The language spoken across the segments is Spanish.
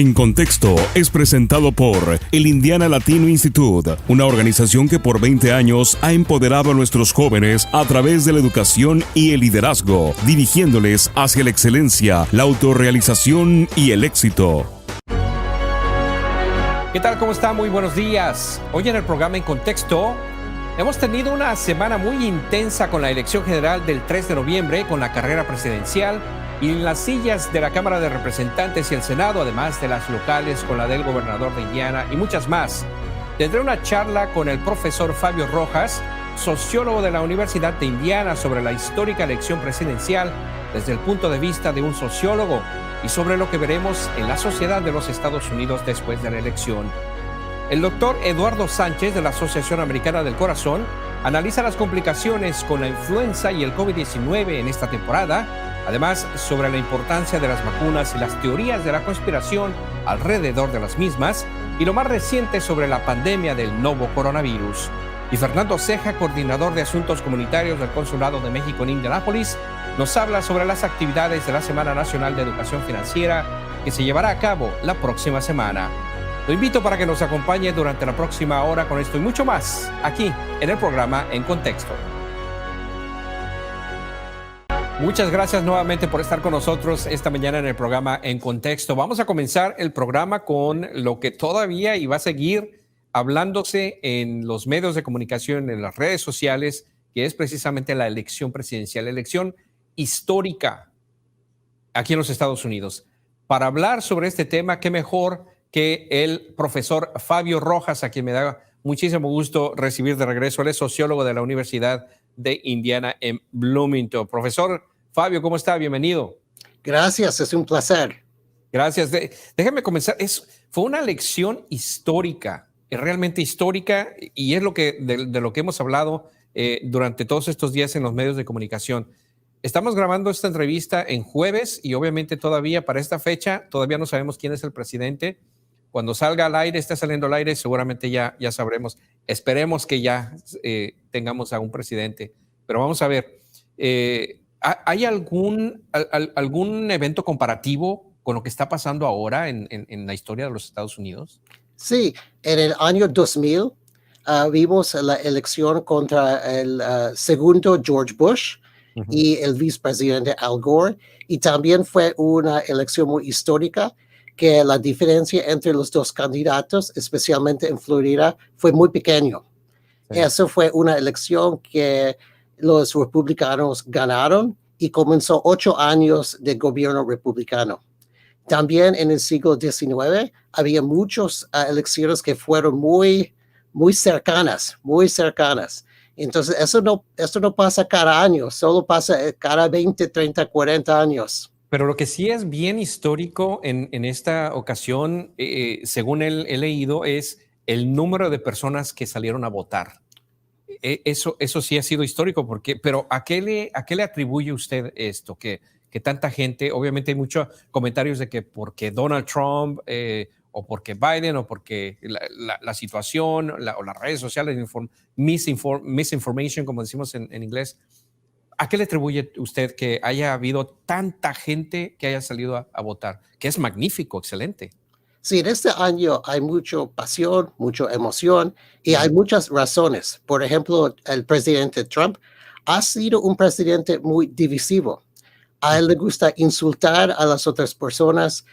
En Contexto es presentado por el Indiana Latino Institute, una organización que por 20 años ha empoderado a nuestros jóvenes a través de la educación y el liderazgo, dirigiéndoles hacia la excelencia, la autorrealización y el éxito. ¿Qué tal? ¿Cómo está? Muy buenos días. Hoy en el programa En Contexto hemos tenido una semana muy intensa con la elección general del 3 de noviembre, con la carrera presidencial y en las sillas de la Cámara de Representantes y el Senado, además de las locales con la del gobernador de Indiana y muchas más. Tendré una charla con el profesor Fabio Rojas, sociólogo de la Universidad de Indiana, sobre la histórica elección presidencial desde el punto de vista de un sociólogo y sobre lo que veremos en la sociedad de los Estados Unidos después de la elección. El doctor Eduardo Sánchez, de la Asociación Americana del Corazón, analiza las complicaciones con la influenza y el COVID-19 en esta temporada. Además, sobre la importancia de las vacunas y las teorías de la conspiración alrededor de las mismas, y lo más reciente sobre la pandemia del nuevo coronavirus. Y Fernando Ceja, coordinador de Asuntos Comunitarios del Consulado de México en Indianápolis, nos habla sobre las actividades de la Semana Nacional de Educación Financiera que se llevará a cabo la próxima semana. Lo invito para que nos acompañe durante la próxima hora con esto y mucho más, aquí en el programa En Contexto. Muchas gracias nuevamente por estar con nosotros esta mañana en el programa En Contexto. Vamos a comenzar el programa con lo que todavía y va a seguir hablándose en los medios de comunicación, en las redes sociales, que es precisamente la elección presidencial, la elección histórica aquí en los Estados Unidos. Para hablar sobre este tema, qué mejor que el profesor Fabio Rojas, a quien me da muchísimo gusto recibir de regreso. Él es sociólogo de la Universidad de Indiana en Bloomington. Profesor Fabio, ¿cómo está? Bienvenido. Gracias, es un placer. Gracias. Déjame comenzar. Fue una elección histórica, realmente histórica, y es de lo que hemos hablado durante todos estos días en los medios de comunicación. Estamos grabando esta entrevista en jueves y obviamente todavía para esta fecha todavía no sabemos quién es el presidente. Cuando salga al aire, esté saliendo al aire, seguramente ya sabremos. Esperemos que ya tengamos a un presidente. Pero vamos a ver, ¿hay algún evento comparativo con lo que está pasando ahora en la historia de los Estados Unidos? Sí, en el año 2000 vimos la elección contra el segundo George Bush y el vicepresidente Al Gore, y también fue una elección muy histórica, que la diferencia entre los dos candidatos, especialmente en Florida, fue muy pequeño. Sí. Eso fue una elección que los republicanos ganaron y comenzó 8 años de gobierno republicano. También en el siglo XIX había muchas elecciones que fueron muy cercanas, muy cercanas. Entonces, esto no pasa cada año, solo pasa cada 20, 30, 40 años. Pero lo que sí es bien histórico en esta ocasión, según he leído, es el número de personas que salieron a votar. Eso sí ha sido histórico, pero ¿a qué le atribuye usted esto? Que tanta gente, obviamente hay muchos comentarios de que porque Donald Trump o porque Biden o porque la situación o las redes sociales, misinformation, como decimos en inglés. ¿A qué le atribuye usted que haya habido tanta gente que haya salido a votar? Que es magnífico, excelente. Sí, en este año hay mucha pasión, mucha emoción y hay muchas razones. Por ejemplo, el presidente Trump ha sido un presidente muy divisivo. A él le gusta insultar a las otras personas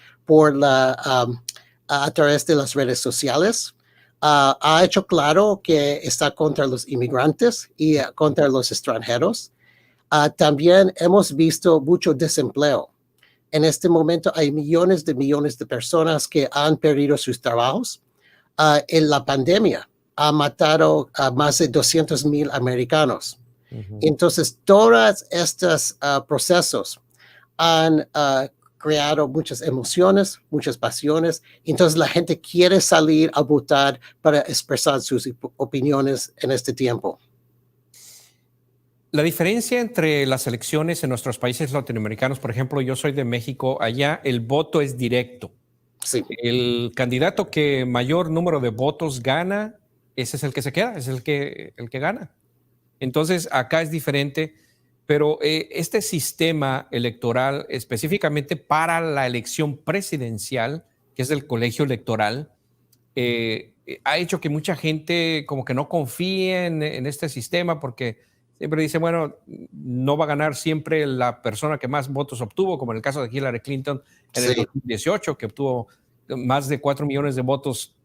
a través de las redes sociales. Ha hecho claro que está contra los inmigrantes y contra los extranjeros. También hemos visto mucho desempleo. En este momento hay millones de personas que han perdido sus trabajos. En la pandemia ha matado a más de 200,000 americanos. Entonces, todos estos procesos han creado muchas emociones, muchas pasiones. Entonces, la gente quiere salir a votar para expresar sus opiniones en este tiempo. La diferencia entre las elecciones en nuestros países latinoamericanos, por ejemplo, yo soy de México, allá el voto es directo. Sí. El candidato que mayor número de votos gana, ese es el que se queda, es el que gana. Entonces, acá es diferente, pero este sistema electoral específicamente para la elección presidencial que es del colegio electoral, ha hecho que mucha gente como que no confíe en este sistema porque siempre dice, bueno, no va a ganar siempre la persona que más votos obtuvo, como en el caso de Hillary Clinton en el Sí. 2018, que obtuvo más de 4 millones de votos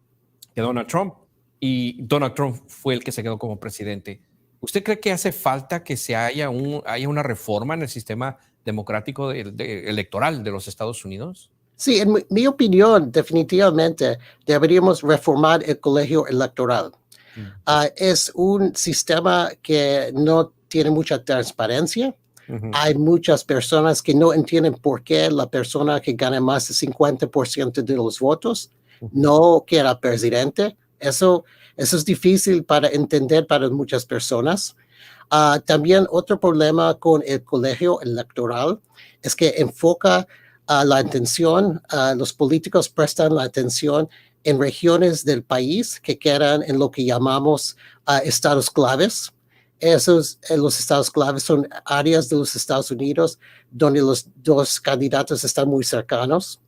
que Donald Trump, y Donald Trump fue el que se quedó como presidente. ¿Usted cree que hace falta que haya una reforma en el sistema democrático electoral de los Estados Unidos? Sí, en mi opinión, definitivamente deberíamos reformar el colegio electoral. Es un sistema que no tiene mucha transparencia. Hay muchas personas que no entienden por qué la persona que gana más del 50% de los votos no quiera presidente. Eso es difícil para entender para muchas personas. También otro problema con el colegio electoral es que enfoca la atención, los políticos prestan la atención en regiones del país que quedan en lo que llamamos estados claves. Los estados claves son áreas de los Estados Unidos donde los dos candidatos están muy cercanos.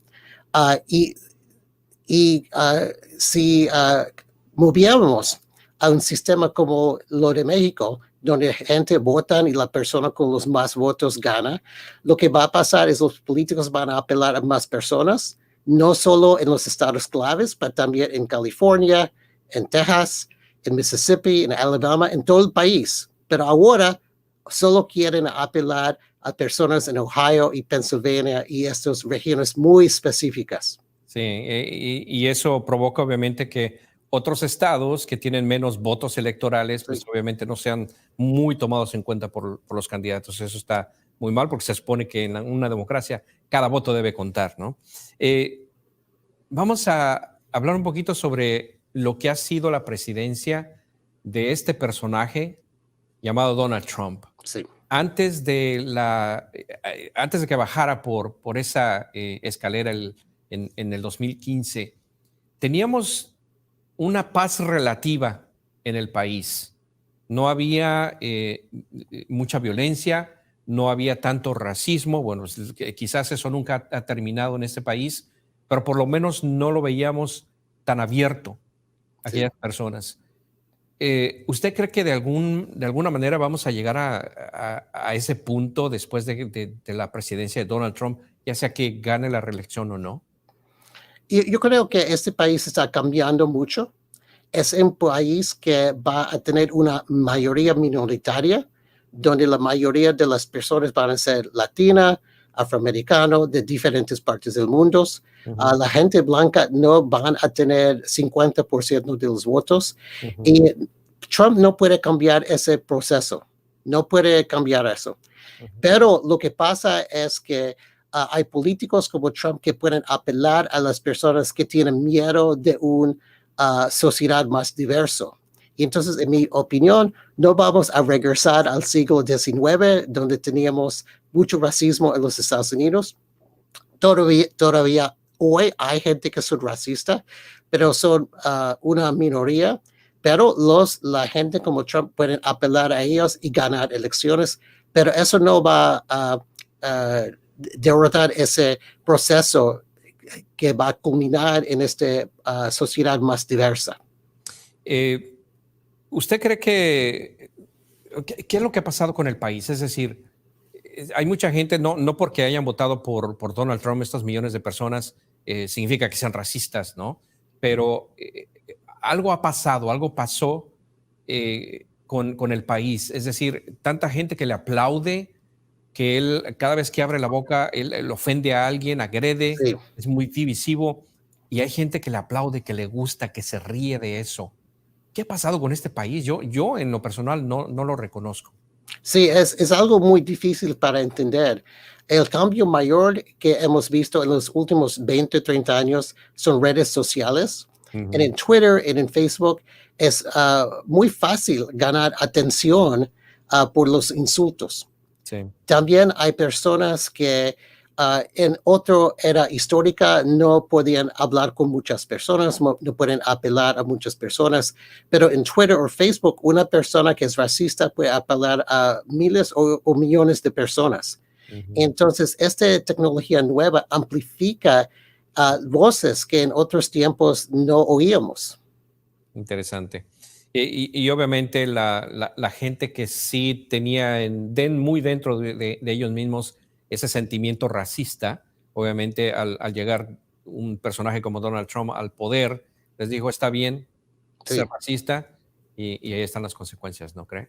Si moviéramos a un sistema como lo de México, donde gente vota y la persona con los más votos gana, lo que va a pasar es los políticos van a apelar a más personas, no solo en los estados claves, pero también en California, en Texas, en Mississippi, en Alabama, en todo el país. Pero ahora solo quieren apelar a personas en Ohio y Pennsylvania y estas regiones muy específicas. Sí, y eso provoca obviamente que otros estados que tienen menos votos electorales, pues obviamente no sean muy tomados en cuenta por los candidatos. Eso está muy mal porque se supone que en una democracia cada voto debe contar, ¿no? Vamos a hablar un poquito sobre lo que ha sido la presidencia de este personaje llamado Donald Trump. Sí. Antes de que bajara por esa escalera en el 2015, teníamos una paz relativa en el país. No había mucha violencia, no había tanto racismo. Bueno, quizás eso nunca ha terminado en este país, pero por lo menos no lo veíamos tan abierto a aquellas personas. ¿Usted cree que de alguna manera vamos a llegar a ese punto después de la presidencia de Donald Trump, ya sea que gane la reelección o no? Yo creo que este país está cambiando mucho. Es un país que va a tener una mayoría minoritaria, donde la mayoría de las personas van a ser latina, afroamericano, de diferentes partes del mundo. La gente blanca no van a tener 50% de los votos. Y Trump no puede cambiar ese proceso. No puede cambiar eso. Pero lo que pasa es que hay políticos como Trump que pueden apelar a las personas que tienen miedo de una sociedad más diversa. Y entonces, en mi opinión, no vamos a regresar al siglo XIX, donde teníamos mucho racismo en los Estados Unidos. Todavía hoy hay gente que son racistas, pero son una minoría. Pero la gente como Trump pueden apelar a ellos y ganar elecciones, pero eso no va a derrotar ese proceso que va a culminar en esta sociedad más diversa. ¿Usted cree qué es lo que ha pasado con el país? Es decir, hay mucha gente, no porque hayan votado por Donald Trump, estos millones de personas, significa que sean racistas, ¿no? Pero algo ha pasado, algo pasó con el país. Es decir, tanta gente que le aplaude, que él cada vez que abre la boca, él ofende a alguien, agrede, Sí. es muy divisivo, y hay gente que le aplaude, que le gusta, que se ríe de eso. ¿Qué ha pasado con este país? Yo en lo personal no lo reconozco. Sí, es algo muy difícil para entender. El cambio mayor que hemos visto en los últimos 20, 30 años son redes sociales. En Twitter, en Facebook, es muy fácil ganar atención por los insultos. Sí. También hay personas que en otra era histórica no podían hablar con muchas personas, no pueden apelar a muchas personas, pero en Twitter o Facebook una persona que es racista puede apelar a miles o millones de personas. Entonces, esta tecnología nueva amplifica voces que en otros tiempos no oíamos. Interesante. Y obviamente la gente que sí tenía muy dentro de ellos mismos ese sentimiento racista, obviamente al llegar un personaje como Donald Trump al poder, les dijo, está bien ser Sí. racista y ahí están las consecuencias, ¿no cree?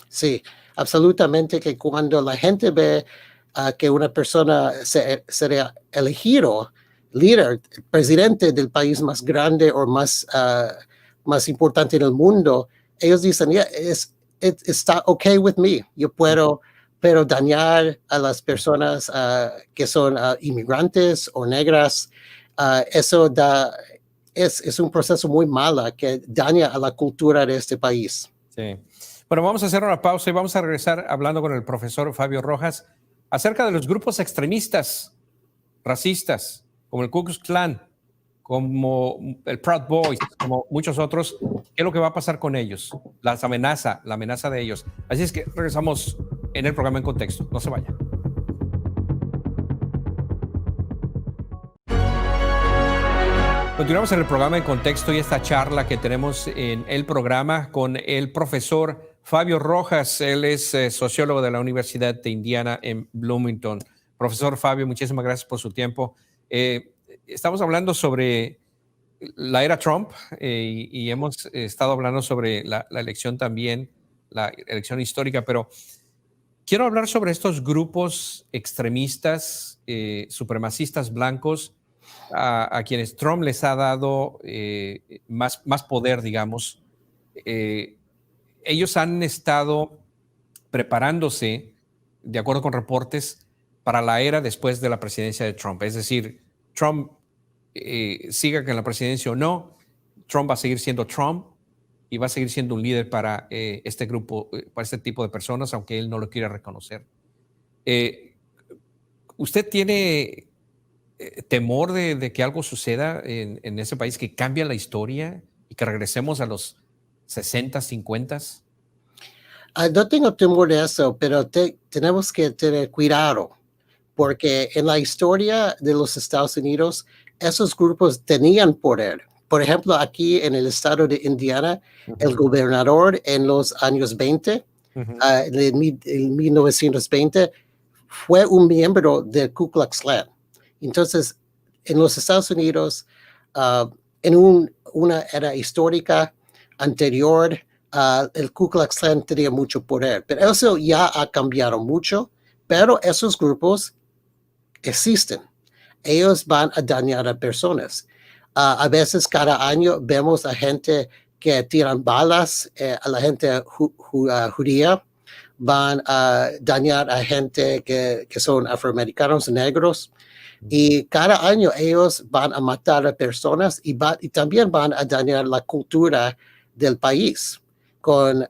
Sí, absolutamente que cuando la gente ve que una persona sería elegido líder, presidente del país más grande o más importante en el mundo, ellos dicen, yeah, está okay with me, yo puedo, pero dañar a las personas que son inmigrantes o negras, eso es un proceso muy malo que daña a la cultura de este país. Sí. Bueno, vamos a hacer una pausa y vamos a regresar hablando con el profesor Fabio Rojas acerca de los grupos extremistas, racistas, como el Ku Klux Klan, como el Proud Boys, como muchos otros. ¿Qué es lo que va a pasar con ellos? La amenaza de ellos. Así es que regresamos en el programa En Contexto. No se vayan. Continuamos en el programa En Contexto y esta charla que tenemos en el programa con el profesor Fabio Rojas. Él es sociólogo de la Universidad de Indiana en Bloomington. Profesor Fabio, muchísimas gracias por su tiempo. Estamos hablando sobre la era Trump y hemos estado hablando sobre la elección también, la elección histórica, pero quiero hablar sobre estos grupos extremistas, supremacistas blancos, a quienes Trump les ha dado más poder, digamos. Ellos han estado preparándose, de acuerdo con reportes, para la era después de la presidencia de Trump. Es decir, Trump siga en la presidencia o no, Trump va a seguir siendo Trump y va a seguir siendo un líder para este grupo, para este tipo de personas, aunque él no lo quiera reconocer. ¿Usted tiene temor de que algo suceda en ese país, que cambie la historia y que regresemos a los 60, 50? No tengo temor de eso, pero tenemos que tener cuidado, porque en la historia de los Estados Unidos, esos grupos tenían poder. Por ejemplo, aquí en el estado de Indiana, el gobernador en los años 20, en 1920, fue un miembro del Ku Klux Klan. Entonces, en los Estados Unidos, en una era histórica anterior, el Ku Klux Klan tenía mucho poder, pero eso ya ha cambiado mucho, pero esos grupos existen. Ellos van a dañar a personas. A veces cada año vemos a gente que tiran balas a la gente judía, van a dañar a gente que son afroamericanos, negros, y cada año ellos van a matar a personas y también van a dañar la cultura del país con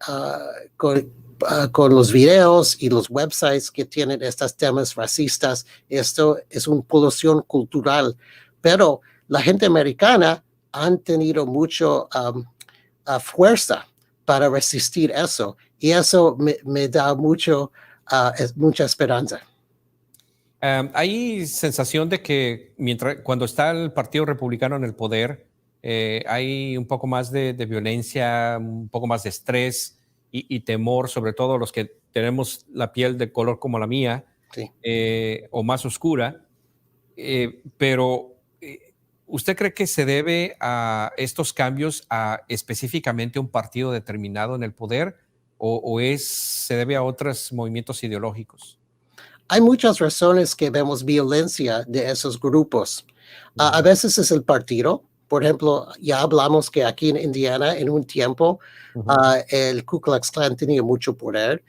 los videos y los websites que tienen estos temas racistas. Esto es una polución cultural, pero la gente americana han tenido mucha fuerza para resistir eso, y eso me da mucha esperanza. Hay sensación de que cuando está el Partido Republicano en el poder, hay un poco más de violencia, un poco más de estrés y temor, sobre todo los que tenemos la piel de color como la mía, Sí. O más oscura. Pero ¿usted cree que se debe a estos cambios específicamente a un partido determinado en el poder o se debe a otros movimientos ideológicos? Hay muchas razones que vemos violencia de esos grupos. A veces es el partido. Por ejemplo, ya hablamos que aquí en Indiana, en un tiempo, el Ku Klux Klan tenía mucho poder,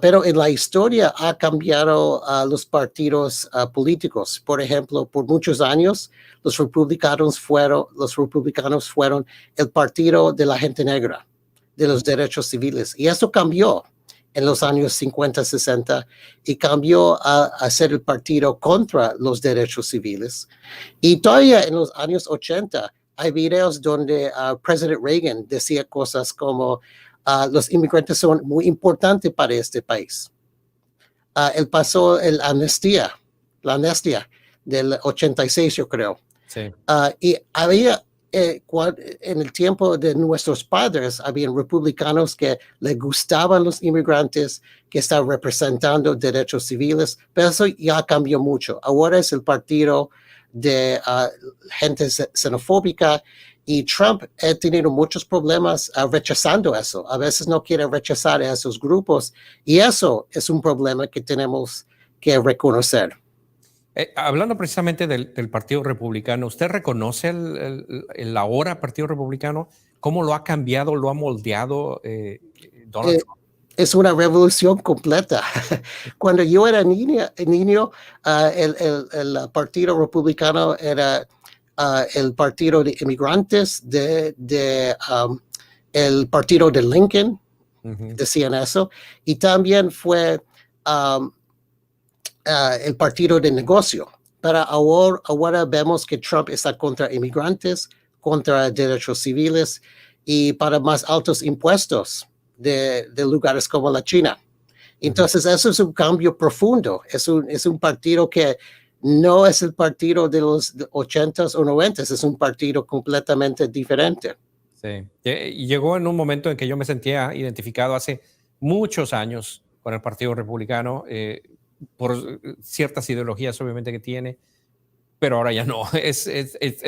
pero en la historia ha cambiado los partidos políticos. Por ejemplo, por muchos años, los republicanos fueron el partido de la gente negra, de los derechos civiles, y eso cambió en los años 50, 60, y cambió a ser el partido contra los derechos civiles. Y todavía en los años 80 hay videos donde President Reagan decía cosas como los inmigrantes son muy importantes para este país. Él pasó la amnistía del 86, yo creo. Sí. Y había, en el tiempo de nuestros padres, habían republicanos que les gustaban los inmigrantes, que estaban representando derechos civiles, pero eso ya cambió mucho. Ahora es el partido de gente xenofóbica y Trump ha tenido muchos problemas rechazando eso. A veces no quiere rechazar a esos grupos y eso es un problema que tenemos que reconocer. Hablando precisamente del Partido Republicano, ¿usted reconoce el ahora Partido Republicano? ¿Cómo lo ha cambiado, lo ha moldeado Donald Trump? Es una revolución completa. Cuando yo era niño, el Partido Republicano era el partido de inmigrantes, el partido de Lincoln, decían eso, y también fue el partido de negocio. Pero ahora vemos que Trump está contra inmigrantes, contra derechos civiles y para más altos impuestos de lugares como la China. Entonces, eso es un cambio profundo. Es un partido que no es el partido de los 80s o 90s, es un partido completamente diferente. Sí. Y llegó en un momento en que yo me sentía identificado hace muchos años con el Partido Republicano, por ciertas ideologías obviamente que tiene, pero ahora ya no, es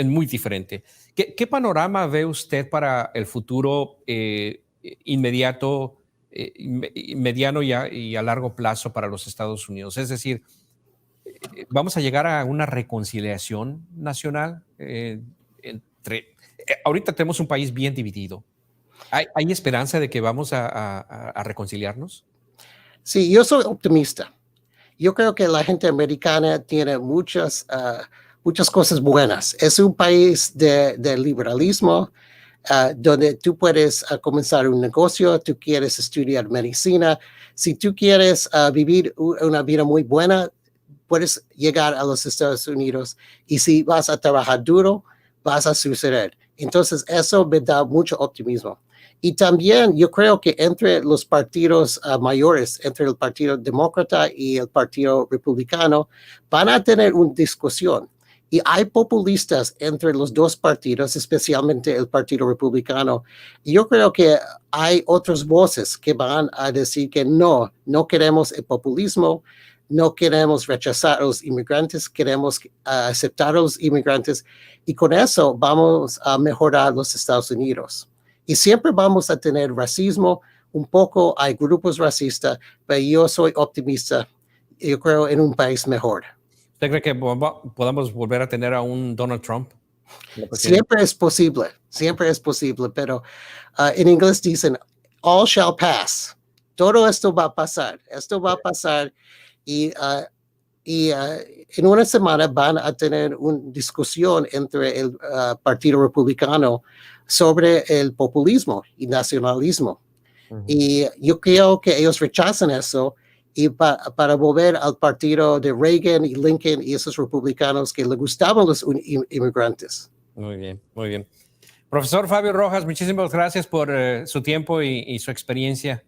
muy diferente. ¿Qué panorama ve usted para el futuro inmediato, mediano y a largo plazo para los Estados Unidos? Es decir, ¿vamos a llegar a una reconciliación nacional ahorita tenemos un país bien dividido? ¿Hay esperanza de que vamos a reconciliarnos? Sí, yo soy optimista. Yo creo que la gente americana tiene muchas cosas buenas. Es un país de liberalismo, donde tú puedes comenzar un negocio, tú quieres estudiar medicina. Si tú quieres vivir una vida muy buena, puedes llegar a los Estados Unidos y si vas a trabajar duro, vas a suceder. Entonces, eso me da mucho optimismo. Y también yo creo que entre los partidos mayores, entre el Partido Demócrata y el Partido Republicano, van a tener una discusión. Y hay populistas entre los dos partidos, especialmente el Partido Republicano. Y yo creo que hay otras voces que van a decir que no queremos el populismo, no queremos rechazar a los inmigrantes, queremos aceptar a los inmigrantes. Y con eso vamos a mejorar los Estados Unidos. Y siempre vamos a tener racismo, un poco hay grupos racistas, pero yo soy optimista, yo creo en un país mejor. ¿Usted cree que podamos volver a tener a un Donald Trump? Siempre es posible, pero en inglés dicen, all shall pass. Todo esto va a pasar, y en una semana van a tener una discusión entre el Partido Republicano sobre el populismo y nacionalismo. Y yo creo que ellos rechazan eso y para volver al partido de Reagan y Lincoln y esos republicanos que le gustaban los inmigrantes. Muy bien, muy bien. Profesor Fabio Rojas, muchísimas gracias por su tiempo y su experiencia.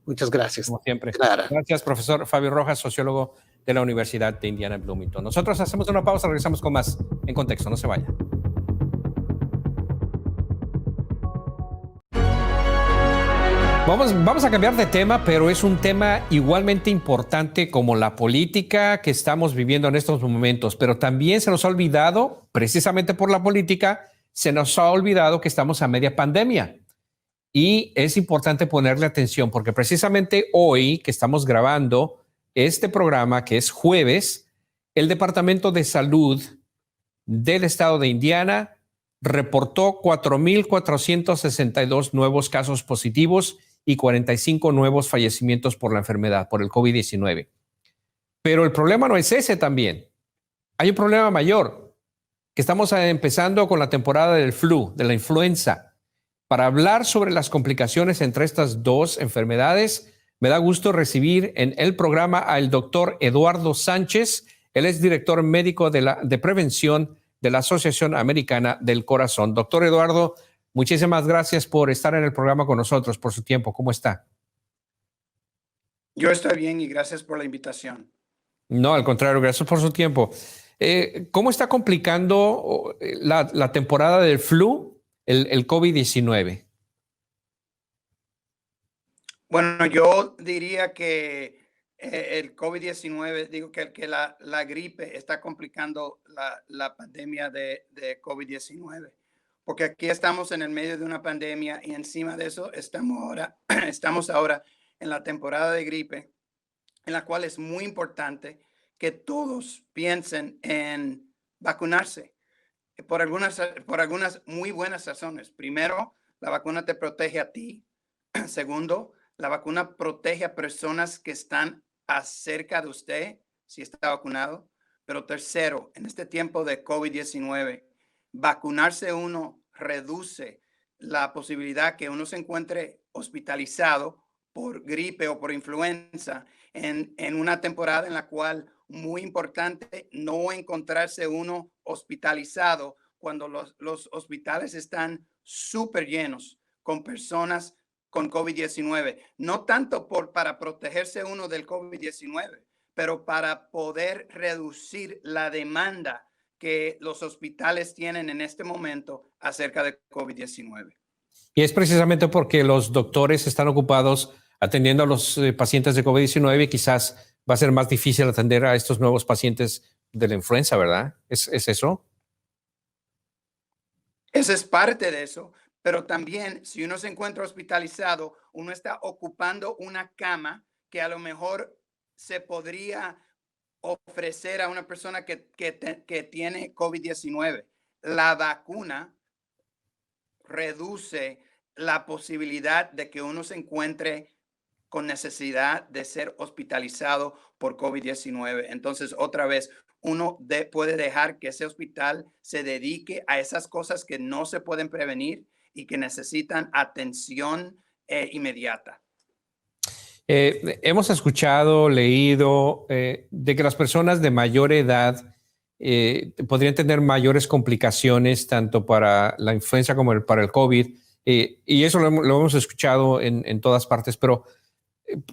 Muchas gracias. Como siempre. Claro. Gracias, profesor Fabio Rojas, sociólogo de la Universidad de Indiana en Bloomington. Nosotros hacemos una pausa, regresamos con más en contexto. No se vaya. Vamos a cambiar de tema, pero es un tema igualmente importante como la política que estamos viviendo en estos momentos. Pero también se nos ha olvidado, precisamente por la política, se nos ha olvidado que estamos a media pandemia. Y es importante ponerle atención porque precisamente hoy que estamos grabando este programa, que es jueves, el Departamento de Salud del estado de Indiana reportó 4,462 nuevos casos positivos y 45 nuevos fallecimientos por la enfermedad, por el COVID-19. Pero el problema no es ese también. Hay un problema mayor, que estamos empezando con la temporada del flu, de la influenza. Para hablar sobre las complicaciones entre estas dos enfermedades, me da gusto recibir en el programa al doctor Eduardo Sánchez. Él es director médico de prevención de la Asociación Americana del Corazón. Doctor Eduardo, muchísimas gracias por estar en el programa con nosotros, por su tiempo. ¿Cómo está? Yo estoy bien y gracias por la invitación. No, al contrario, gracias por su tiempo. ¿Cómo está complicando la temporada del flu, el COVID-19? Bueno, yo diría que el COVID-19, digo que la gripe está complicando la pandemia de COVID-19, porque aquí estamos en el medio de una pandemia y encima de eso estamos ahora en la temporada de gripe, en la cual es muy importante que todos piensen en vacunarse por algunas muy buenas razones. Primero, la vacuna te protege a ti. Segundo, la vacuna protege a personas que están acerca de usted si está vacunado. Pero tercero, en este tiempo de COVID-19, vacunarse uno reduce la posibilidad que uno se encuentre hospitalizado por gripe o por influenza en una temporada en la cual muy importante no encontrarse uno hospitalizado cuando los hospitales están súper llenos con personas con COVID-19. No tanto para protegerse uno del COVID-19, pero para poder reducir la demanda que los hospitales tienen en este momento acerca de COVID-19. Y es precisamente porque los doctores están ocupados atendiendo a los pacientes de COVID-19 y quizás va a ser más difícil atender a estos nuevos pacientes de la influenza, ¿verdad? ¿Es eso? Esa es parte de eso, pero también si uno se encuentra hospitalizado, uno está ocupando una cama que a lo mejor se podría ofrecer a una persona que tiene COVID-19. La vacuna reduce la posibilidad de que uno se encuentre con necesidad de ser hospitalizado por COVID-19. Entonces, otra vez, uno puede dejar que ese hospital se dedique a esas cosas que no se pueden prevenir y que necesitan atención inmediata. Hemos escuchado, leído de que las personas de mayor edad podrían tener mayores complicaciones tanto para la influenza como para el COVID. Y eso lo hemos escuchado en todas partes, pero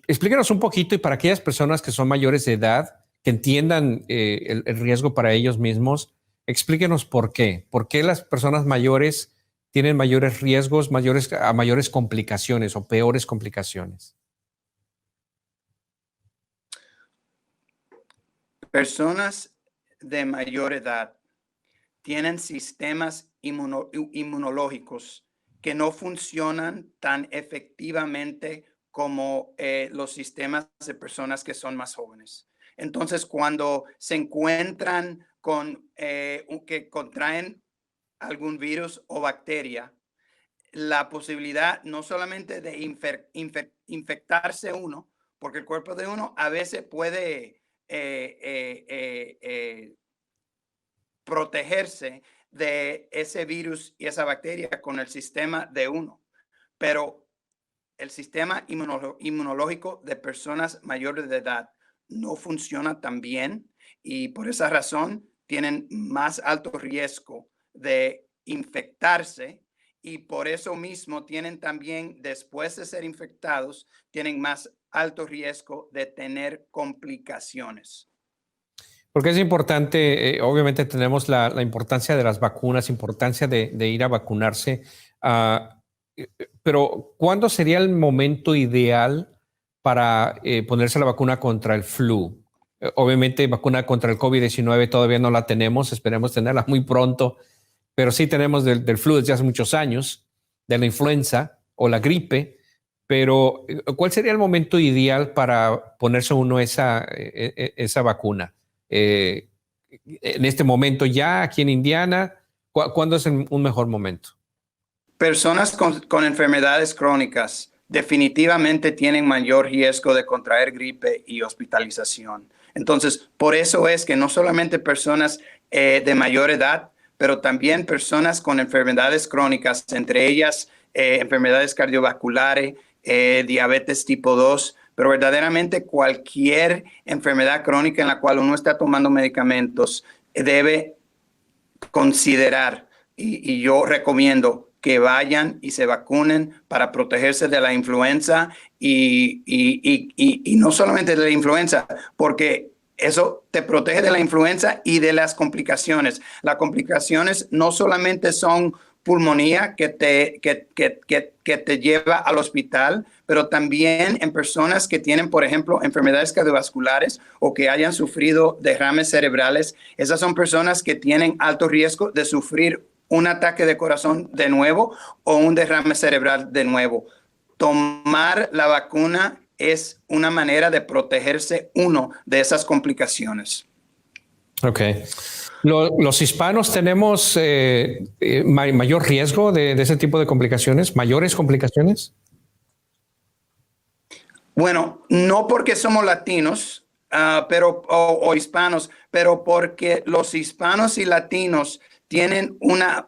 explíquenos un poquito y para aquellas personas que son mayores de edad, que entiendan el riesgo para ellos mismos, explíquenos por qué. ¿Por qué las personas mayores tienen mayores riesgos, mayores complicaciones o peores complicaciones? Personas de mayor edad tienen sistemas inmunológicos que no funcionan tan efectivamente como los sistemas de personas que son más jóvenes. Entonces, cuando se encuentran que contraen algún virus o bacteria, la posibilidad no solamente de infectarse uno, porque el cuerpo de uno a veces puede protegerse de ese virus y esa bacteria con el sistema de uno, pero el sistema inmunológico de personas mayores de edad no funciona tan bien y por esa razón tienen más alto riesgo de infectarse y por eso mismo tienen también, después de ser infectados, tienen más alto riesgo de tener complicaciones. Porque es importante, obviamente tenemos la importancia de las vacunas, importancia de ir a vacunarse, pero ¿cuándo sería el momento ideal para ponerse la vacuna contra el flu? Obviamente vacuna contra el COVID-19 todavía no la tenemos, esperemos tenerla muy pronto, pero sí tenemos del flu desde hace muchos años, de la influenza o la gripe, pero ¿cuál sería el momento ideal para ponerse uno esa vacuna? En este momento ya aquí en Indiana, ¿cuándo es un mejor momento? Personas con enfermedades crónicas definitivamente tienen mayor riesgo de contraer gripe y hospitalización. Entonces, por eso es que no solamente personas de mayor edad, pero también personas con enfermedades crónicas, entre ellas enfermedades cardiovasculares, diabetes tipo 2, pero verdaderamente cualquier enfermedad crónica en la cual uno está tomando medicamentos debe considerar, y yo recomiendo que vayan y se vacunen para protegerse de la influenza y no solamente de la influenza, porque Eso te protege de la influenza y de las complicaciones. Las complicaciones no solamente son pulmonía que te lleva al hospital, pero también en personas que tienen, por ejemplo, enfermedades cardiovasculares o que hayan sufrido derrames cerebrales. Esas son personas que tienen alto riesgo de sufrir un ataque de corazón de nuevo o un derrame cerebral de nuevo. Tomar la vacuna es una manera de protegerse uno de esas complicaciones. Ok. ¿Los hispanos tenemos mayor riesgo de ese tipo de complicaciones, mayores complicaciones? Bueno, no porque somos latinos o hispanos, pero porque los hispanos y latinos tienen una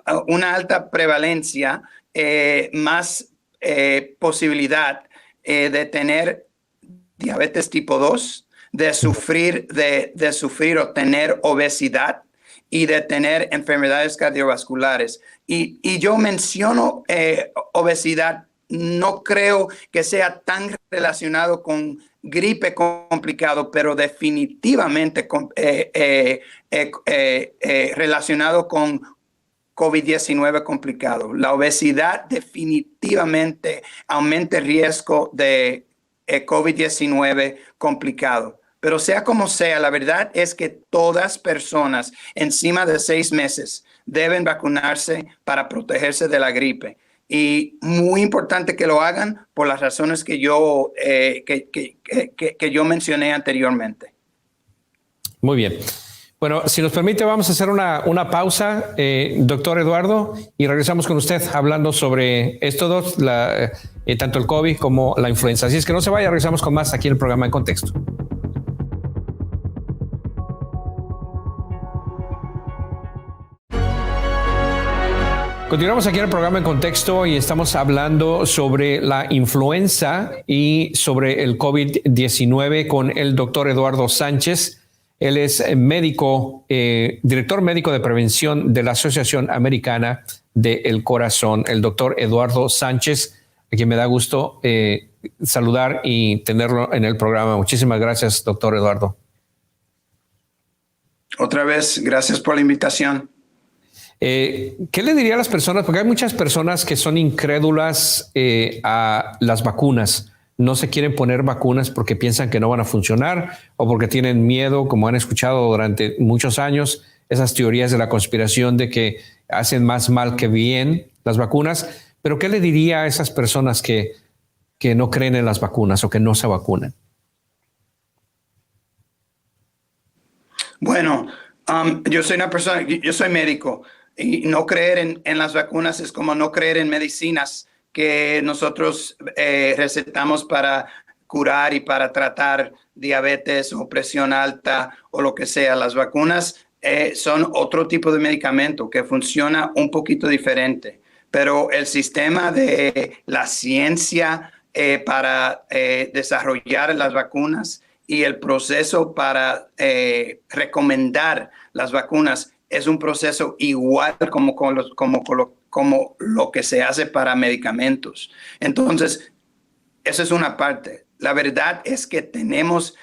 alta prevalencia, más posibilidad de tener diabetes tipo 2, de sufrir o tener obesidad y de tener enfermedades cardiovasculares. Y yo menciono obesidad, no creo que sea tan relacionado con gripe complicado, pero definitivamente relacionado con COVID-19 complicado. La obesidad definitivamente aumenta el riesgo de COVID-19 complicado. Pero sea como sea, la verdad es que todas personas encima de 6 meses deben vacunarse para protegerse de la gripe. Y muy importante que lo hagan por las razones que yo mencioné anteriormente. Muy bien. Bueno, si nos permite, vamos a hacer una pausa, doctor Eduardo, y regresamos con usted hablando sobre esto dos, tanto el COVID como la influenza. Así es que no se vaya, regresamos con más aquí en el programa En Contexto. Continuamos aquí en el programa En Contexto y estamos hablando sobre la influenza y sobre el COVID-19 con el doctor Eduardo Sánchez. Él es médico, director médico de prevención de la Asociación Americana del Corazón, el doctor Eduardo Sánchez, a quien me da gusto saludar y tenerlo en el programa. Muchísimas gracias, doctor Eduardo. Otra vez, gracias por la invitación. ¿Qué le diría a las personas? Porque hay muchas personas que son incrédulas a las vacunas. No se quieren poner vacunas porque piensan que no van a funcionar o porque tienen miedo, como han escuchado durante muchos años, esas teorías de la conspiración de que hacen más mal que bien las vacunas. Pero ¿qué le diría a esas personas que no creen en las vacunas o que no se vacunan? Bueno, yo soy médico y no creer en las vacunas es como no creer en medicinas que nosotros recetamos para curar y para tratar diabetes o presión alta o lo que sea. Las vacunas son otro tipo de medicamento que funciona un poquito diferente, pero el sistema de la ciencia para desarrollar las vacunas y el proceso para recomendar las vacunas es un proceso igual como lo que se hace para medicamentos. Entonces, esa es una parte. La verdad es que tenemos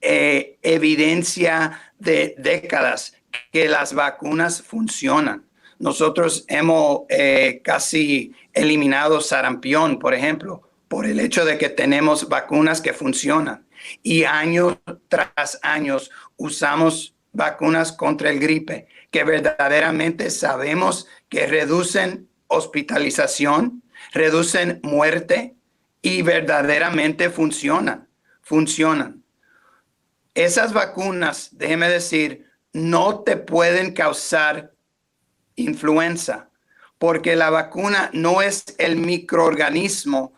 evidencia de décadas que las vacunas funcionan. Nosotros hemos casi eliminado sarampión, por ejemplo, por el hecho de que tenemos vacunas que funcionan. Y años tras años usamos vacunas contra el gripe, que verdaderamente sabemos que reducen hospitalización, reducen muerte y verdaderamente funcionan. Esas vacunas, déjeme decir, no te pueden causar influenza, porque la vacuna no es el microorganismo,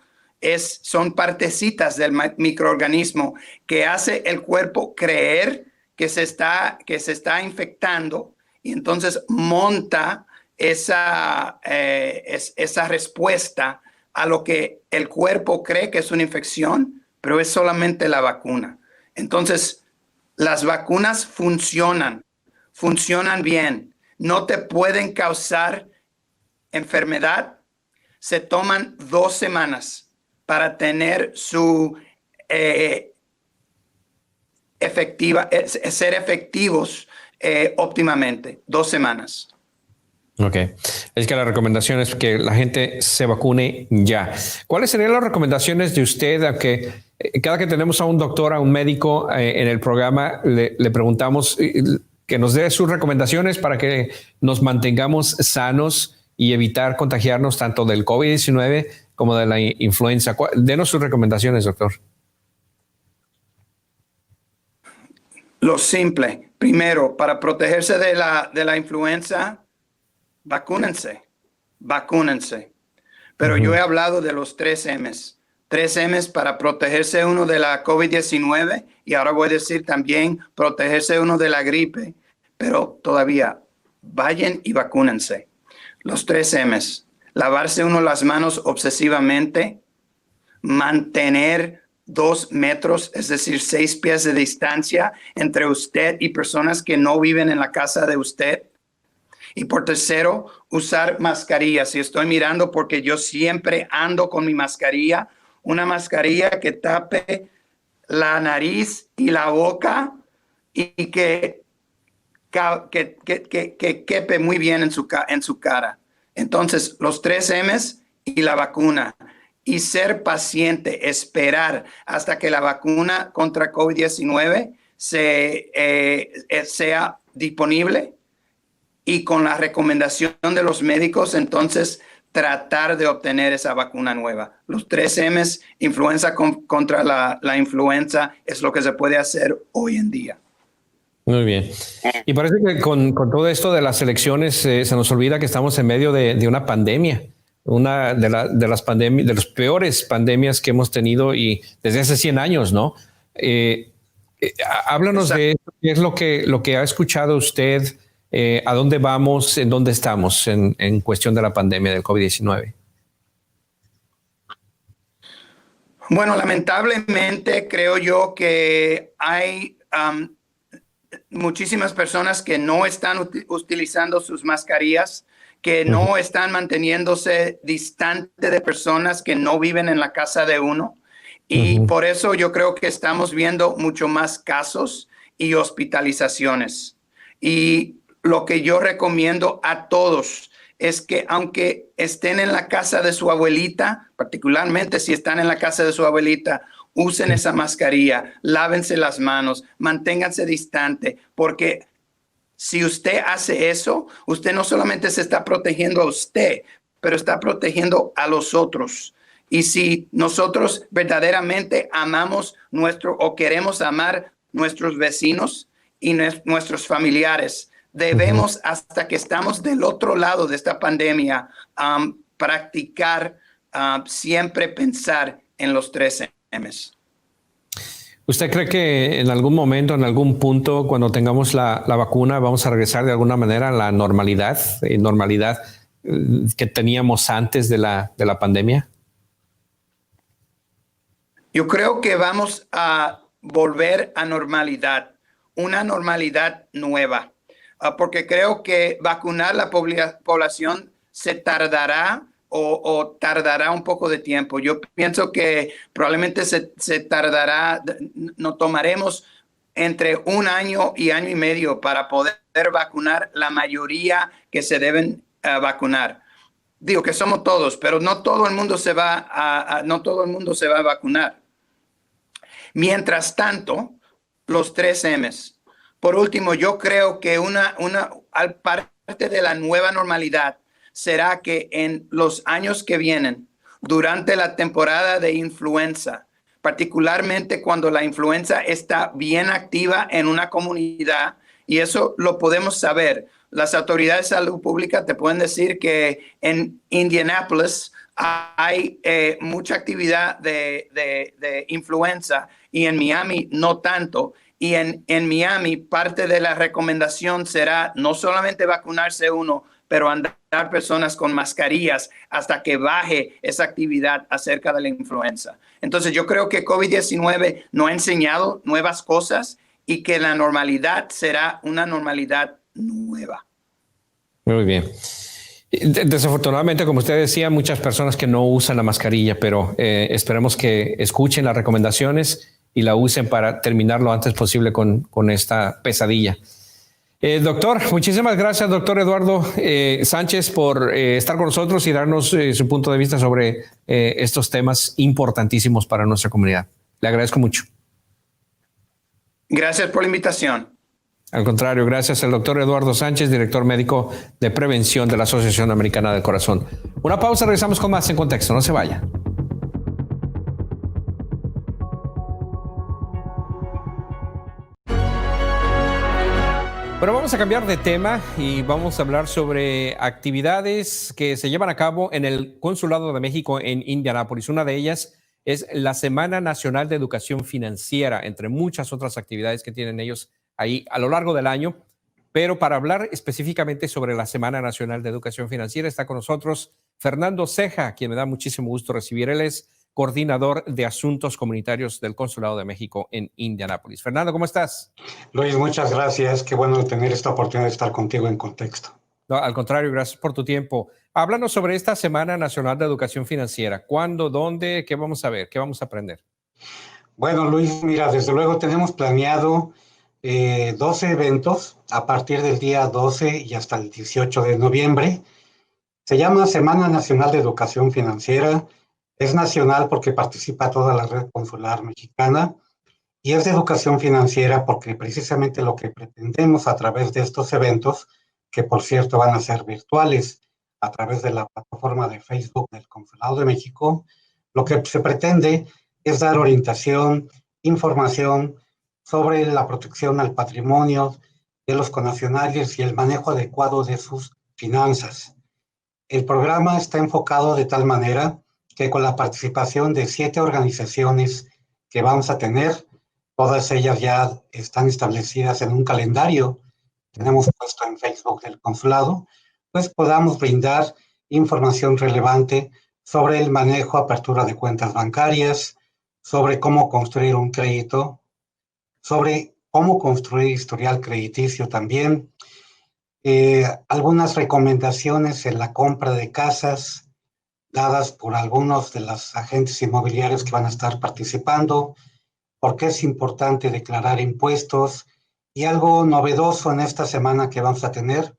son partecitas del microorganismo que hace el cuerpo creer que se está infectando y entonces monta esa respuesta a lo que el cuerpo cree que es una infección, pero es solamente la vacuna. Entonces, las vacunas funcionan bien, no te pueden causar enfermedad. Se toman 2 semanas para tener su ser efectivos óptimamente, 2 semanas. Ok. Es que la recomendación es que la gente se vacune ya. ¿Cuáles serían las recomendaciones de usted? Aunque cada que tenemos a un doctor, a un médico en el programa, le preguntamos que nos dé sus recomendaciones para que nos mantengamos sanos y evitar contagiarnos tanto del COVID-19 como de la influenza. Denos sus recomendaciones, doctor. Lo simple. Primero, para protegerse de la influenza, vacúnense. Pero yo he hablado de los 3 M's. 3 M's para protegerse uno de la COVID-19 y ahora voy a decir también protegerse uno de la gripe. Pero todavía, vayan y vacúnense. Los 3 M's. Lavarse uno las manos obsesivamente, mantener 2 metros, es decir, 6 pies de distancia entre usted y personas que no viven en la casa de usted. Y por tercero, usar mascarillas. Y estoy mirando porque yo siempre ando con mi mascarilla, una mascarilla que tape la nariz y la boca y que quepe muy bien en su cara. Entonces, los 3 M's y la vacuna. Y ser paciente, esperar hasta que la vacuna contra COVID-19 sea disponible y con la recomendación de los médicos, entonces tratar de obtener esa vacuna nueva. Los 3 M's, influenza contra la influenza, es lo que se puede hacer hoy en día. Muy bien. Y parece que con todo esto de las elecciones se nos olvida que estamos en medio de una pandemia. Una de las pandemias, de las peores pandemias que hemos tenido y desde hace 100 años, ¿no? Háblanos de eso, qué es lo que ha escuchado usted, a dónde vamos, en dónde estamos en cuestión de la pandemia del COVID-19. Bueno, lamentablemente creo yo que hay muchísimas personas que no están utilizando sus mascarillas, que no están manteniéndose distante de personas que no viven en la casa de uno. Y por eso yo creo que estamos viendo mucho más casos y hospitalizaciones. Y lo que yo recomiendo a todos es que aunque estén en la casa de su abuelita, particularmente si están en la casa de su abuelita, usen esa mascarilla, lávense las manos, manténganse distante, porque si usted hace eso, usted no solamente se está protegiendo a usted, pero está protegiendo a los otros. Y si nosotros verdaderamente amamos o queremos amar nuestros vecinos y nuestros familiares, debemos, hasta que estamos del otro lado de esta pandemia, practicar, siempre pensar en los 3 M's. ¿Usted cree que en algún momento, en algún punto, cuando tengamos la vacuna, vamos a regresar de alguna manera a la normalidad que teníamos antes de la pandemia? Yo creo que vamos a volver a normalidad, una normalidad nueva, porque creo que vacunar la población se tardará o tardará un poco de tiempo. Yo pienso que probablemente se tardará, nos tomaremos entre 1 año y año y medio para poder vacunar la mayoría que se deben vacunar. Digo que somos todos, pero no todo el mundo se va a vacunar. Mientras tanto, los 3 M's. Por último, yo creo que una parte de la nueva normalidad será que en los años que vienen, durante la temporada de influenza, particularmente cuando la influenza está bien activa en una comunidad, y eso lo podemos saber. Las autoridades de salud pública te pueden decir que en Indianapolis hay mucha actividad de influenza y en Miami no tanto. Y en Miami parte de la recomendación será no solamente vacunarse uno, pero andar personas con mascarillas hasta que baje esa actividad acerca de la influenza. Entonces yo creo que COVID-19 nos ha enseñado nuevas cosas y que la normalidad será una normalidad nueva. Muy bien. Desafortunadamente, como usted decía, muchas personas que no usan la mascarilla, pero esperemos que escuchen las recomendaciones y la usen para terminar lo antes posible con esta pesadilla. Doctor, muchísimas gracias, doctor Eduardo Sánchez, por estar con nosotros y darnos su punto de vista sobre estos temas importantísimos para nuestra comunidad. Le agradezco mucho. Gracias por la invitación. Al contrario, gracias al doctor Eduardo Sánchez, director médico de prevención de la Asociación Americana del Corazón. Una pausa, regresamos con más En Contexto. No se vaya. Bueno, vamos a cambiar de tema y vamos a hablar sobre actividades que se llevan a cabo en el Consulado de México en Indianápolis. Una de ellas es la Semana Nacional de Educación Financiera, entre muchas otras actividades que tienen ellos ahí a lo largo del año. Pero para hablar específicamente sobre la Semana Nacional de Educación Financiera está con nosotros Fernando Ceja, quien me da muchísimo gusto recibir. Él es coordinador de Asuntos Comunitarios del Consulado de México en Indianápolis. Fernando, ¿cómo estás? Luis, muchas gracias. Qué bueno tener esta oportunidad de estar contigo en Contexto. No, al contrario, gracias por tu tiempo. Háblanos sobre esta Semana Nacional de Educación Financiera. ¿Cuándo? ¿Dónde? ¿Qué vamos a ver? ¿Qué vamos a aprender? Bueno, Luis, mira, desde luego tenemos planeado 12 eventos a partir del día 12 y hasta el 18 de noviembre. Se llama Semana Nacional de Educación Financiera. Es nacional porque participa toda la red consular mexicana y es de educación financiera porque precisamente lo que pretendemos a través de estos eventos, que por cierto van a ser virtuales a través de la plataforma de Facebook del Consulado de México, lo que se pretende es dar orientación, información sobre la protección al patrimonio de los connacionales y el manejo adecuado de sus finanzas. El programa está enfocado de tal manera que con la participación de 7 organizaciones que vamos a tener, todas ellas ya están establecidas en un calendario, tenemos puesto en Facebook del consulado, pues podamos brindar información relevante sobre el manejo, apertura de cuentas bancarias, sobre cómo construir un crédito, sobre cómo construir historial crediticio también, algunas recomendaciones en la compra de casas dadas por algunos de los agentes inmobiliarios que van a estar participando, por qué es importante declarar impuestos y algo novedoso en esta semana que vamos a tener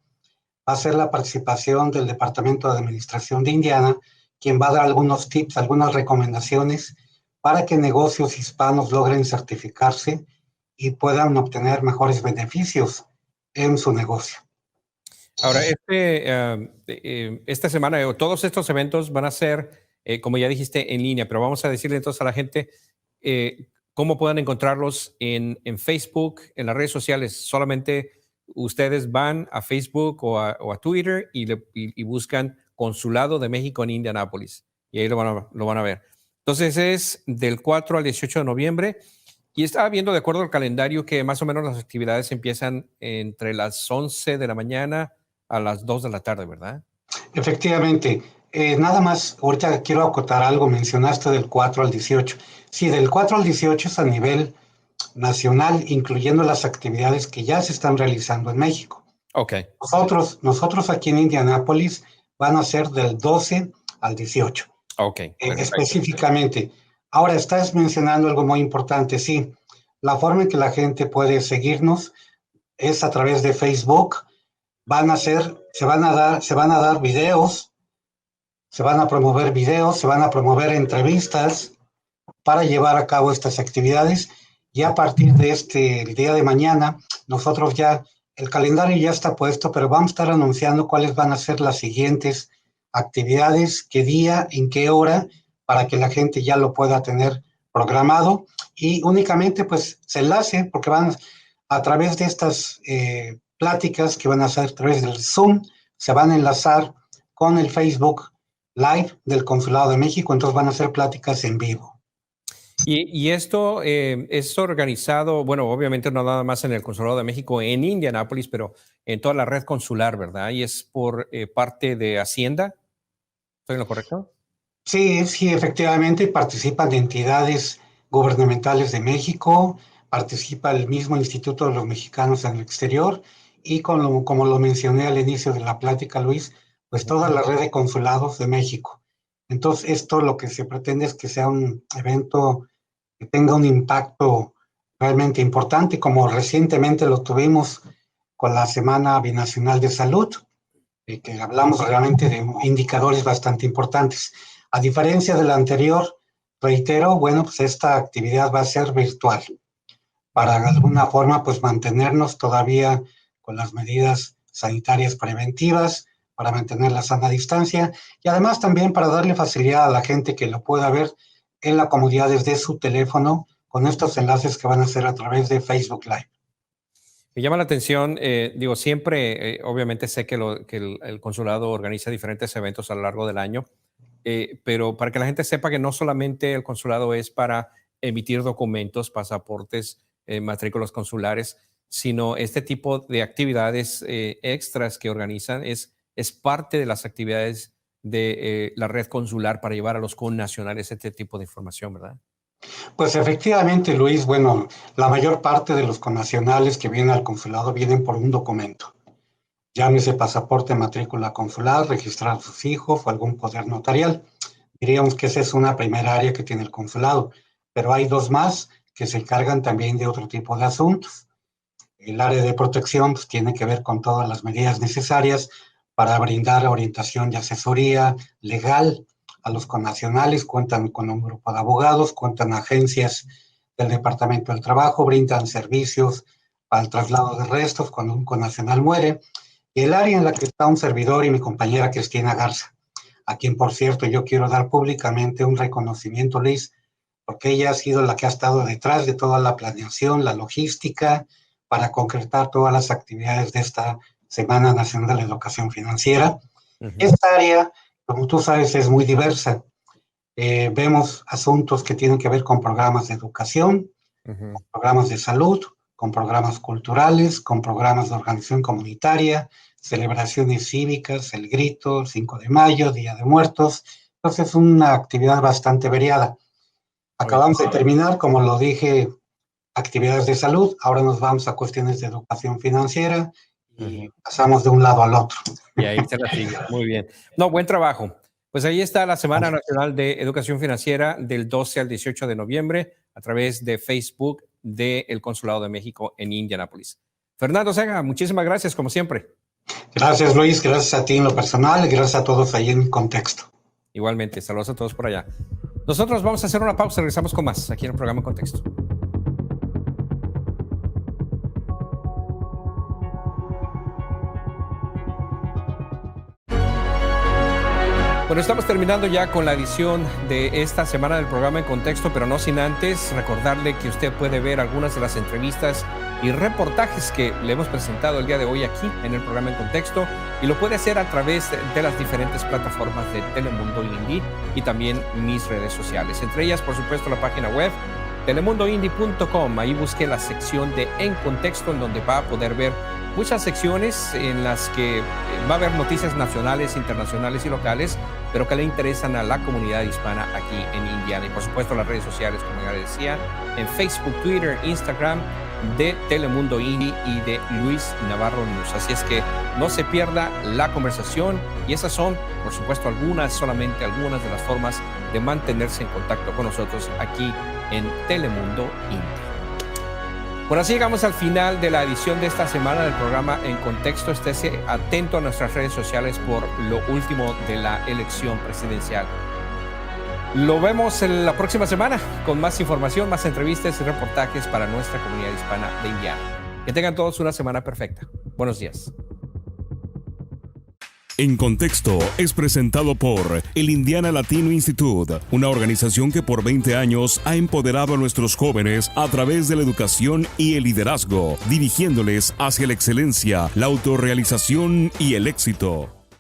va a ser la participación del Departamento de Administración de Indiana, quien va a dar algunos tips, algunas recomendaciones para que negocios hispanos logren certificarse y puedan obtener mejores beneficios en su negocio. Ahora, esta semana, todos estos eventos van a ser, como ya dijiste, en línea, pero vamos a decirle entonces a la gente cómo pueden encontrarlos en Facebook, en las redes sociales. Solamente ustedes van a Facebook o a Twitter y buscan Consulado de México en Indianápolis y ahí lo van a ver. Entonces es del 4 al 18 de noviembre y estaba viendo de acuerdo al calendario que más o menos las actividades empiezan entre las 11 de la mañana a las 2 de la tarde, ¿verdad? Efectivamente. Nada más, ahorita quiero acotar algo, mencionaste del 4 al 18. Sí, del 4 al 18 es a nivel nacional, incluyendo las actividades que ya se están realizando en México. Okay. Nosotros aquí en Indianápolis van a ser del 12 al 18. Okay. Específicamente. Ahora, estás mencionando algo muy importante, sí. La forma en que la gente puede seguirnos es a través de Facebook. Se van a dar videos, se van a promover videos, se van a promover entrevistas para llevar a cabo estas actividades. Y a partir de el día de mañana, nosotros ya, el calendario ya está puesto, pero vamos a estar anunciando cuáles van a ser las siguientes actividades, qué día, en qué hora, para que la gente ya lo pueda tener programado. Y únicamente, pues, se enlace, porque van a través de estas pláticas que van a hacer a través del Zoom, se van a enlazar con el Facebook Live del Consulado de México, entonces van a hacer pláticas en vivo. Y esto es organizado, bueno, obviamente no nada más en el Consulado de México en Indianápolis, pero en toda la red consular, ¿verdad? Y es por parte de Hacienda. ¿Estoy en lo correcto? Sí, efectivamente, participan entidades gubernamentales de México, participa el mismo Instituto de los Mexicanos en el Exterior y como lo mencioné al inicio de la plática, Luis, pues toda la red de consulados de México. Entonces, esto lo que se pretende es que sea un evento que tenga un impacto realmente importante, como recientemente lo tuvimos con la Semana Binacional de Salud, que hablamos realmente de indicadores bastante importantes. A diferencia de la anterior, reitero, bueno, pues esta actividad va a ser virtual, para de alguna forma pues mantenernos todavía con las medidas sanitarias preventivas, para mantener la sana distancia y además también para darle facilidad a la gente que lo pueda ver en la comodidad desde su teléfono con estos enlaces que van a ser a través de Facebook Live. Me llama la atención, digo, siempre, obviamente sé que, el consulado organiza diferentes eventos a lo largo del año, pero para que la gente sepa que no solamente el consulado es para emitir documentos, pasaportes, matrículas consulares, sino este tipo de actividades extras que organizan es parte de las actividades de la red consular para llevar a los connacionales este tipo de información, ¿verdad? Pues efectivamente, Luis, bueno, la mayor parte de los connacionales que vienen al consulado vienen por un documento. Llámese pasaporte, matrícula consular, registrar a sus hijos o algún poder notarial. Diríamos que esa es una primera área que tiene el consulado, pero hay dos más que se encargan también de otro tipo de asuntos. El área de protección pues, tiene que ver con todas las medidas necesarias para brindar orientación y asesoría legal a los connacionales. Cuentan con un grupo de abogados, cuentan agencias del Departamento del Trabajo, brindan servicios para el traslado de restos cuando un connacional muere. Y el área en la que está un servidor y mi compañera Cristina Garza, a quien, por cierto, yo quiero dar públicamente un reconocimiento, Luis, porque ella ha sido la que ha estado detrás de toda la planeación, la logística, para concretar todas las actividades de esta Semana Nacional de la Educación Financiera. Esta área, como tú sabes, es muy diversa. Vemos asuntos que tienen que ver con programas de educación, con programas de salud, con programas culturales, con programas de organización comunitaria, celebraciones cívicas, el grito, el 5 de mayo, Día de Muertos. Entonces es una actividad bastante variada. Acabamos de terminar, como lo dije, actividades de salud. Ahora nos vamos a cuestiones de educación financiera y pasamos de un lado al otro. Y ahí se la sigue. Muy bien. No, buen trabajo. Pues ahí está la Semana Nacional de Educación Financiera del 12 al 18 de noviembre a través de Facebook del Consulado de México en Indianápolis. Fernando Sega, muchísimas gracias como siempre. Gracias, Luis. Gracias a ti en lo personal y gracias a todos ahí en Contexto. Igualmente, saludos a todos por allá. Nosotros vamos a hacer una pausa, regresamos con más aquí en el programa Contexto. Bueno, estamos terminando ya con la edición de esta semana del programa En Contexto, pero no sin antes recordarle que usted puede ver algunas de las entrevistas y reportajes que le hemos presentado el día de hoy aquí en el programa En Contexto, y lo puede hacer a través de las diferentes plataformas de Telemundo Indy y también mis redes sociales, entre ellas, por supuesto, la página web telemundoindy.com. Ahí busque la sección de En Contexto, en donde va a poder ver muchas secciones en las que va a haber noticias nacionales, internacionales y locales, pero que le interesan a la comunidad hispana aquí en Indiana. Y por supuesto las redes sociales, como ya les decía, en Facebook, Twitter, Instagram, de Telemundo Indy y de Luis Navarro News. Así es que no se pierda la conversación, y esas son, por supuesto, solamente algunas de las formas de mantenerse en contacto con nosotros aquí en Telemundo Indy. Bueno, así llegamos al final de la edición de esta semana del programa En Contexto. Estése atento a nuestras redes sociales por lo último de la elección presidencial. Lo vemos en la próxima semana con más información, más entrevistas y reportajes para nuestra comunidad hispana de Indiana. Que tengan todos una semana perfecta. Buenos días. En Contexto es presentado por el Indiana Latino Institute, una organización que por 20 años ha empoderado a nuestros jóvenes a través de la educación y el liderazgo, dirigiéndoles hacia la excelencia, la autorrealización y el éxito.